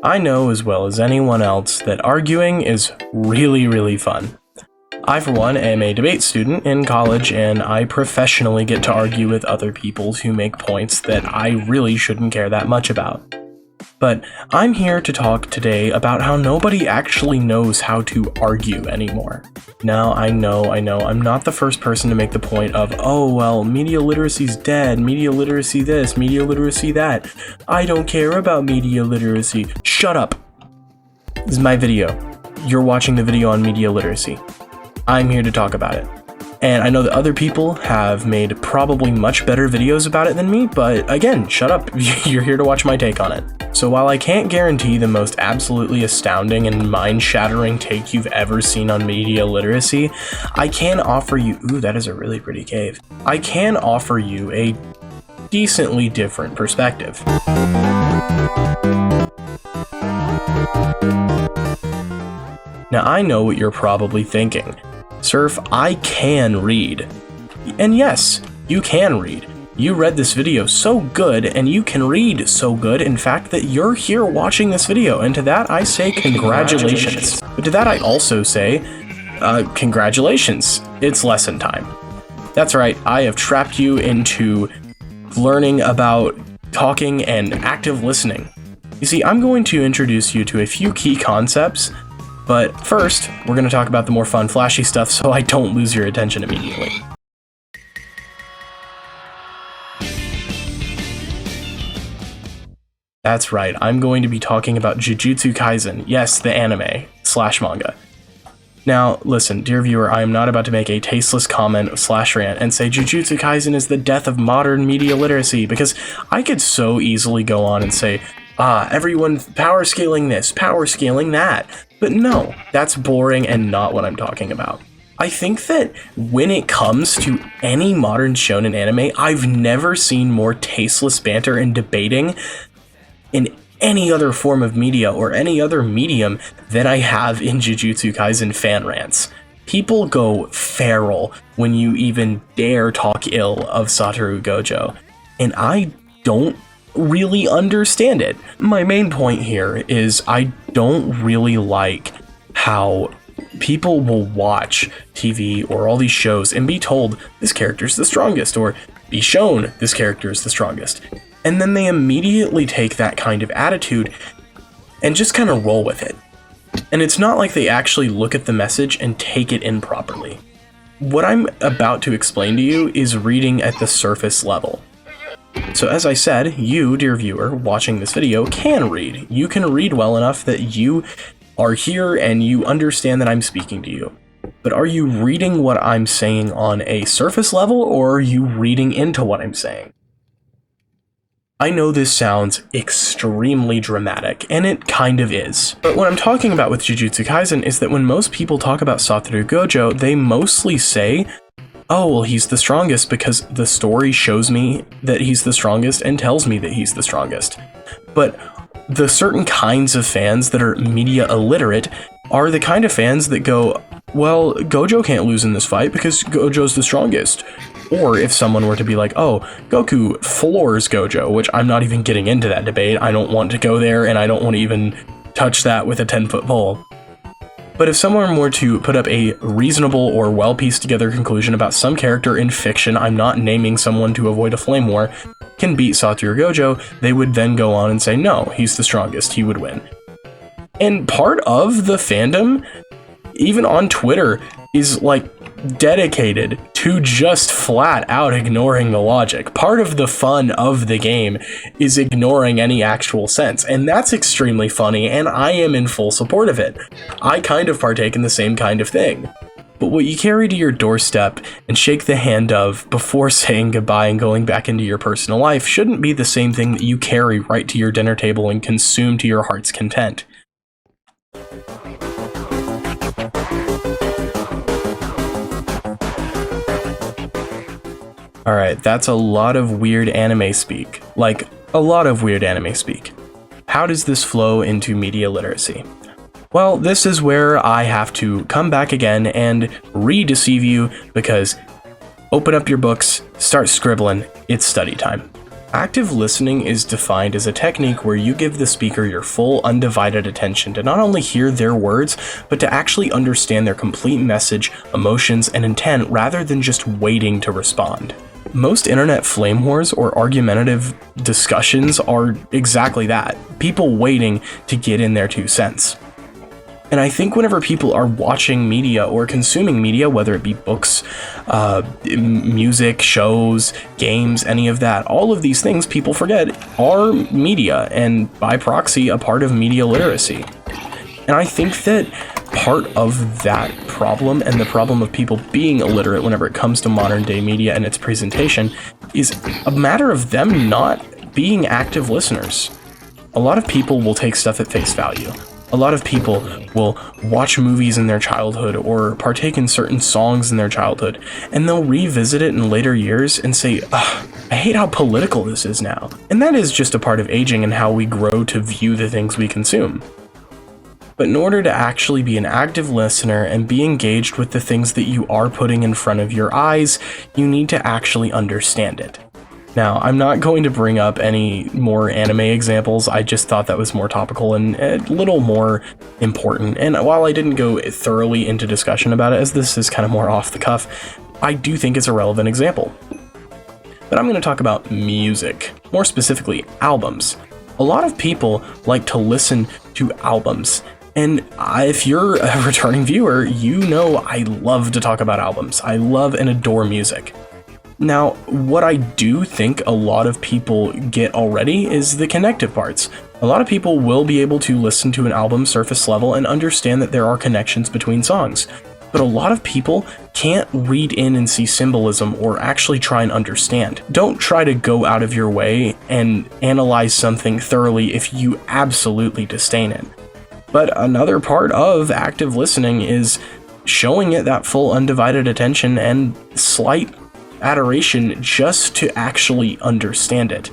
I know as well as anyone else that arguing is really fun. I, for one, am a debate student in college, and I professionally get to argue with other people who make points that I really shouldn't care that much about. But I'm here to talk today about how nobody actually knows how to argue anymore. Now, I know, I'm not the first person to make the point of, oh, well, media literacy's dead, media literacy this, media literacy that. I don't care about media literacy. Shut up. This is my video. You're watching the video on media literacy. I'm here to talk about it. And I know that other people have made probably much better videos about it than me, but again, shut up. You're here to watch my take on it. So while I can't guarantee the most absolutely astounding and mind-shattering take you've ever seen on media literacy, I can offer you— ooh, that is a really pretty cave. I can offer you a decently different perspective. Now, I know what you're probably thinking. Surf, I can read. And yes, you can read. You read this video so good, and you can read so good, in fact, that you're here watching this video, and to that I say congratulations. But to that I also say, congratulations, it's lesson time. That's right, I have trapped you into learning about talking and active listening. You see, I'm going to introduce you to a few key concepts, but first, we're going to talk about the more fun, flashy stuff so I don't lose your attention immediately. That's right, I'm going to be talking about Jujutsu Kaisen, yes, the anime / manga. Now, listen, dear viewer, I am not about to make a tasteless comment / rant and say Jujutsu Kaisen is the death of modern media literacy, because I could so easily go on and say, everyone power scaling this, power scaling that. But no, that's boring and not what I'm talking about. I think that when it comes to any modern shonen anime, I've never seen more tasteless banter and debating in any other form of media or any other medium than I have in Jujutsu Kaisen fan rants. People go feral when you even dare talk ill of Satoru Gojo, and I don't really understand it. My main point here is I don't really like how people will watch TV or all these shows and be told this character's the strongest, or be shown this character is the strongest. And then they immediately take that kind of attitude and just kind of roll with it. And it's not like they actually look at the message and take it in properly. What I'm about to explain to you is reading at the surface level. So as I said, you, dear viewer, watching this video can read. You can read well enough that you are here and you understand that I'm speaking to you. But are you reading what I'm saying on a surface level, or are you reading into what I'm saying? I know this sounds extremely dramatic, and it kind of is. But what I'm talking about with Jujutsu Kaisen is that when most people talk about Satoru Gojo, they mostly say, oh, well, he's the strongest because the story shows me that he's the strongest and tells me that he's the strongest. But the certain kinds of fans that are media illiterate are the kind of fans that go, well, Gojo can't lose in this fight because Gojo's the strongest. Or if someone were to be like, oh, Goku floors Gojo, which I'm not even getting into that debate. I don't want to go there, and I don't want to even touch that with a 10-foot pole. But if someone were to put up a reasonable or well-pieced-together conclusion about some character in fiction, I'm not naming someone to avoid a flame war, can beat Satoru Gojo, they would then go on and say, no, he's the strongest, he would win. And part of the fandom, even on Twitter, is like dedicated to just flat out ignoring the logic. Part of the fun of the game is ignoring any actual sense, and that's extremely funny, and I am in full support of it. I kind of partake in the same kind of thing. But what you carry to your doorstep and shake the hand of before saying goodbye and going back into your personal life shouldn't be the same thing that you carry right to your dinner table and consume to your heart's content. Alright, that's a lot of weird anime speak. Like, a lot of weird anime speak. How does this flow into media literacy? Well, this is where I have to come back again and re-deceive you, because open up your books, start scribbling, it's study time. Active listening is defined as a technique where you give the speaker your full, undivided attention to not only hear their words, but to actually understand their complete message, emotions, and intent rather than just waiting to respond. Most internet flame wars or argumentative discussions are exactly that, people waiting to get in their 2 cents. And I think whenever people are watching media or consuming media, whether it be books, music, shows, games, any of that, all of these things people forget are media and by proxy a part of media literacy. And I think that part of that problem and the problem of people being illiterate whenever it comes to modern day media and its presentation is a matter of them not being active listeners. A lot of people will take stuff at face value. A lot of people will watch movies in their childhood or partake in certain songs in their childhood, and they'll revisit it in later years and say, "Ugh, I hate how political this is now." And that is just a part of aging and how we grow to view the things we consume. But in order to actually be an active listener and be engaged with the things that you are putting in front of your eyes, you need to actually understand it. Now, I'm not going to bring up any more anime examples, I just thought that was more topical and a little more important, and while I didn't go thoroughly into discussion about it, as this is kind of more off the cuff, I do think it's a relevant example. But I'm going to talk about music, more specifically albums. A lot of people like to listen to albums, and if you're a returning viewer, you know I love to talk about albums. I love and adore music. Now, what I do think a lot of people get already is the connective parts. A lot of people will be able to listen to an album surface level and understand that there are connections between songs. But a lot of people can't read in and see symbolism or actually try and understand. Don't try to go out of your way and analyze something thoroughly if you absolutely disdain it. But another part of active listening is showing it that full undivided attention and slight adoration just to actually understand it.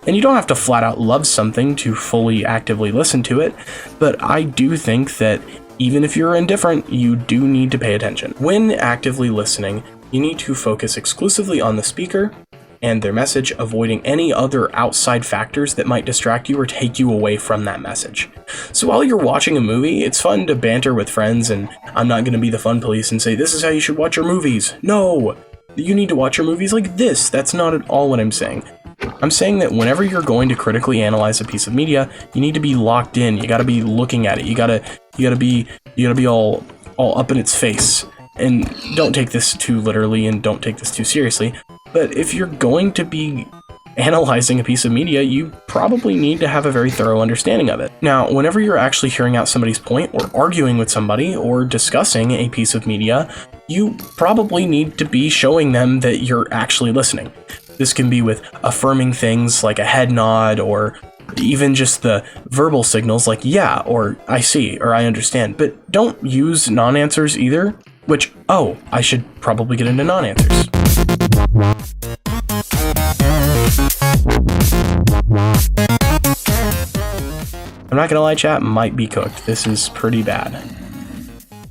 And you don't have to flat out love something to fully actively listen to it, but I do think that even if you're indifferent, you do need to pay attention. When actively listening, you need to focus exclusively on the speaker and their message, avoiding any other outside factors that might distract you or take you away from that message. So while you're watching a movie, it's fun to banter with friends, and I'm not going to be the fun police and say, "This is how you should watch your movies." No! You need to watch your movies like this. That's not at all what I'm saying. I'm saying that whenever you're going to critically analyze a piece of media, you need to be locked in. You gotta be looking at it. You gotta be all up in its face. And don't take this too literally and don't take this too seriously. But if you're going to be analyzing a piece of media, you probably need to have a very thorough understanding of it. Now, whenever you're actually hearing out somebody's point or arguing with somebody or discussing a piece of media, you probably need to be showing them that you're actually listening. This can be with affirming things like a head nod or even just the verbal signals like "yeah" or "I see" or "I understand." But don't use non-answers either, which, I should probably get into non-answers. I'm not gonna lie, chat might be cooked. This is pretty bad.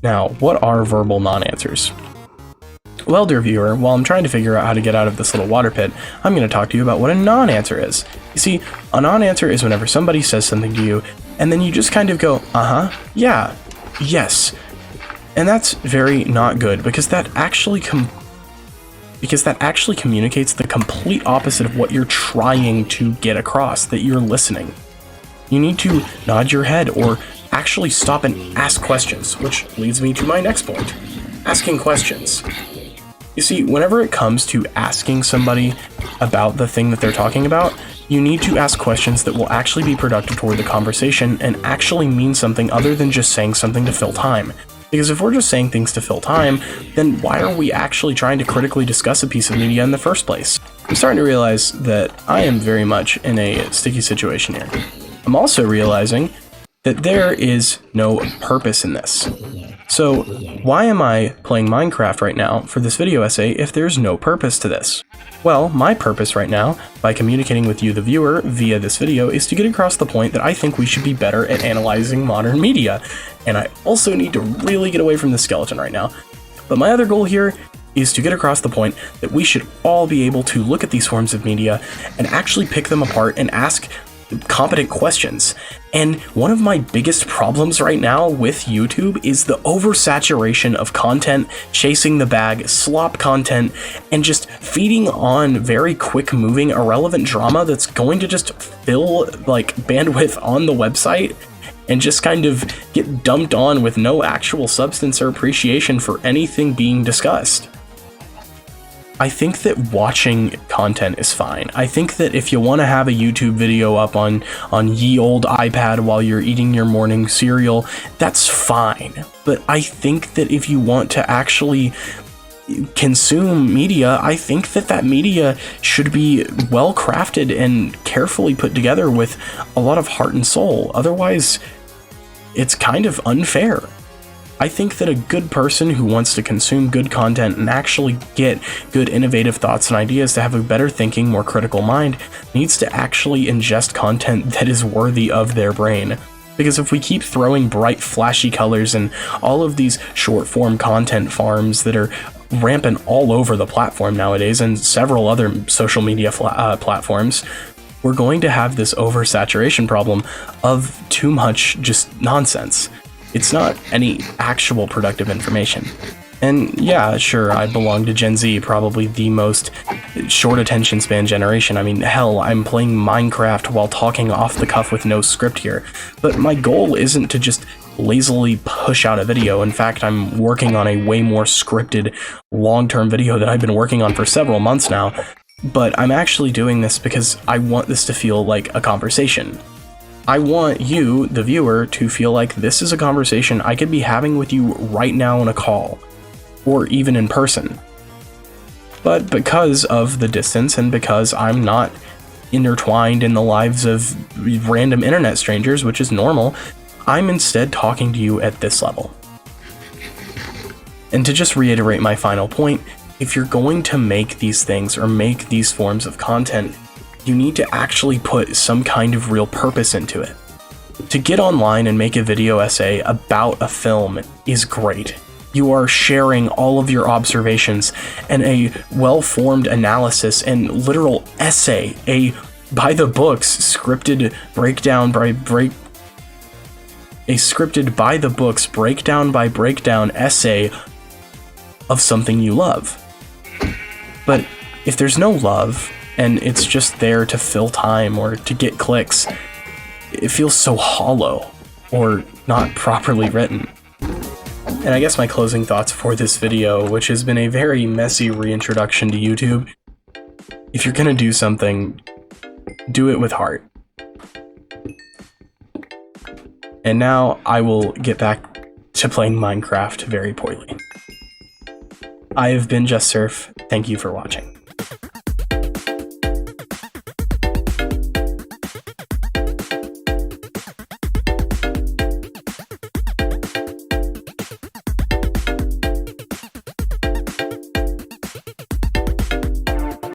Now, what are verbal non-answers? Well, dear viewer, while I'm trying to figure out how to get out of this little water pit, I'm going to talk to you about what a non-answer is. You see, a non-answer is whenever somebody says something to you, and then you just kind of go, yeah, yes. And that's very not good, because that actually communicates the complete opposite of what you're trying to get across, that you're listening. You need to nod your head or actually stop and ask questions, which leads me to my next point, asking questions. You see, whenever it comes to asking somebody about the thing that they're talking about, you need to ask questions that will actually be productive toward the conversation and actually mean something other than just saying something to fill time. Because if we're just saying things to fill time, then why are we actually trying to critically discuss a piece of media in the first place? I'm starting to realize that I am very much in a sticky situation here. I'm also realizing that there is no purpose in this. So why am I playing Minecraft right now for this video essay if there's no purpose to this? Well, my purpose right now, by communicating with you, the viewer, via this video, is to get across the point that I think we should be better at analyzing modern media. And I also need to really get away from the skeleton right now. But my other goal here is to get across the point that we should all be able to look at these forms of media and actually pick them apart and ask competent questions. And one of my biggest problems right now with YouTube is the oversaturation of content, chasing the bag, slop content, and just feeding on very quick moving irrelevant drama that's going to just fill like bandwidth on the website and just kind of get dumped on with no actual substance or appreciation for anything being discussed. I think that watching content is fine. I think that if you want to have a YouTube video up on ye old iPad while you're eating your morning cereal, that's fine. But I think that if you want to actually consume media, I think that that media should be well crafted and carefully put together with a lot of heart and soul. Otherwise, it's kind of unfair. I think that a good person who wants to consume good content and actually get good innovative thoughts and ideas to have a better thinking, more critical mind needs to actually ingest content that is worthy of their brain. Because if we keep throwing bright, flashy colors and all of these short-form content farms that are rampant all over the platform nowadays and several other social media platforms, we're going to have this oversaturation problem of too much just nonsense. It's not any actual productive information. And yeah, sure, I belong to Gen Z, probably the most short attention span generation. I mean, hell, I'm playing Minecraft while talking off the cuff with no script here. But my goal isn't to just lazily push out a video. In fact, I'm working on a way more scripted long-term video that I've been working on for several months now. But I'm actually doing this because I want this to feel like a conversation. I want you, the viewer, to feel like this is a conversation I could be having with you right now on a call, or even in person. But because of the distance and because I'm not intertwined in the lives of random internet strangers, which is normal, I'm instead talking to you at this level. And to just reiterate my final point, if you're going to make these things or make these forms of content, you need to actually put some kind of real purpose into it. To get online and make a video essay about a film is great. You are sharing all of your observations and a well-formed analysis and literal essay, a by-the-books scripted breakdown by breakdown essay of something you love. But if there's no love, and it's just there to fill time or to get clicks, it feels so hollow or not properly written. And I guess my closing thoughts for this video, which has been a very messy reintroduction to YouTube, if you're gonna do something, do it with heart. And now I will get back to playing Minecraft very poorly. I have been Just Surf. Thank you for watching.